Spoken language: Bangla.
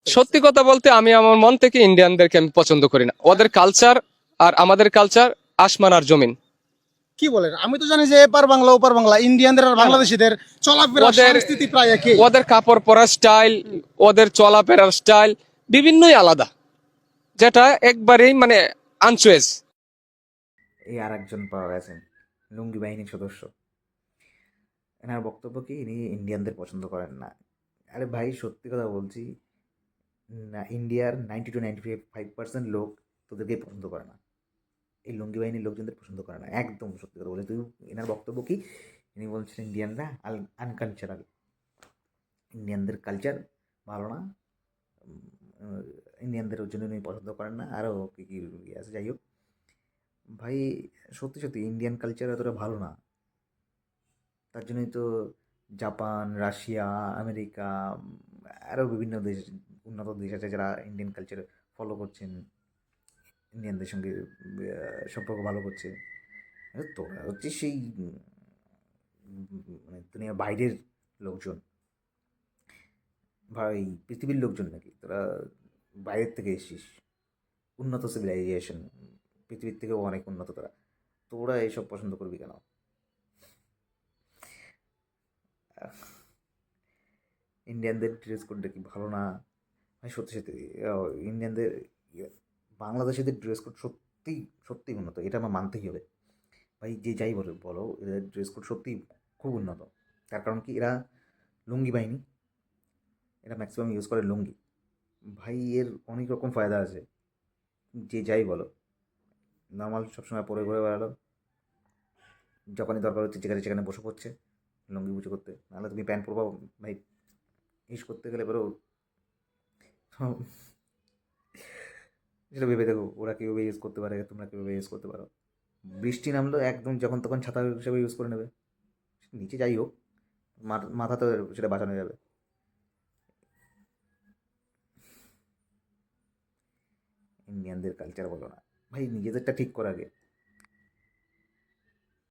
সত্যি কথা বলতে আমি আমার মন থেকে ইন্ডিয়ানদেরকে আমি পছন্দ করি না। ওদের কালচার আর আমাদের কালচার আসমান আর জমিন। কি বলেন? আমি তো জানি যে এপার বাংলা ওপার বাংলা, ইন্ডিয়ানদের আর বাংলাদেশিদের চলাফেরা ওদের সংস্কৃতি প্রায় একই। ওদের কাপড় পরার স্টাইল, ওদের চলাফেরার স্টাইল বিভিন্নই আলাদা, যেটা একবারেই মানে আনচয়েস। এই আর একজন পাওয়া গেছেন, লুঙ্গি বাহিনীর সদস্য। এনার বক্তব্য কি, ইনি ইন্ডিয়ানদের পছন্দ করেন না। আরে ভাই, সত্যি কথা বলছি, না, ইন্ডিয়ার 90 to 95% লোক তোদেরকে পছন্দ করে না, এই লুঙ্গি বাহিনীর লোকজনদের পছন্দ করে না, একদম সত্যি কথা বলে। তুই, এনার বক্তব্য কি, ইনি বলছেন ইন্ডিয়ানরা আনকালচারাল, ইন্ডিয়ানদের কালচার ভালো না, উম, ইন্ডিয়ানদের ওর জন্য উনি পছন্দ করেন না, আরও কী কী ইয়ে আছে, যাই হোক। ভাই, সত্যি সত্যি ইন্ডিয়ান কালচার এতটা ভালো না, তার জন্যই তো জাপান, রাশিয়া, আমেরিকা, আরও বিভিন্ন দেশ, উন্নত দেশ আছে যারা ইন্ডিয়ান কালচার ফলো করছেন, ইন্ডিয়ানদের সঙ্গে সম্পর্ক ভালো করছে। তোরা হচ্ছে সেই মানে দুনিয়ার বাইরের লোকজন, ভাই পৃথিবীর লোকজন নাকি তোরা, বাইরের থেকে এসছিস, উন্নত সিভিলাইজেশন, পৃথিবীর থেকেও অনেক উন্নত তোরা, তোরা এসব পছন্দ করবি কেন? ইন্ডিয়ানদের ড্রেস কোডটা কি ভালো না? ভাই সত্যি সত্যি, ইন্ডিয়ানদের, ইয়ে, বাংলাদেশিদের ড্রেস কোড সত্যি সত্যি উন্নত, এটা আমার মানতেই হবে। ভাই যে যাই বলো বলো, এদের ড্রেস কোড সত্যি খুব উন্নত। তার কারণ কি, এরা লুঙ্গি বাহিনী, এরা ম্যাক্সিমাম ইউজ করে লুঙ্গি। ভাই এর অনেক রকম ফায়দা আছে, যে যাই বলো, নর্মাল সবসময় পরে ঘুরে বেড়ালো, যখনই দরকার হচ্ছে যেখানে সেখানে বসে পড়ছে লুঙ্গি পুজো করতে, নাহলে তুমি প্যান্ট পরবা ভাই, ইউজ করতে গেলে বেরো। সেটা ভেবে দেখো, ওরা কীভাবে ইউজ করতে পারে, তোমরা কীভাবে ইউজ করতে পারো। বৃষ্টি নামলো একদম যখন তখন ছাতা হিসেবে ইউজ করে নেবে, নিচে যাই হোক, মাথা তো সেটা বাঁচানো যাবে। ইন্ডিয়ানদের কালচার বলো না ভাই, নিজেদেরটা ঠিক করা আগে।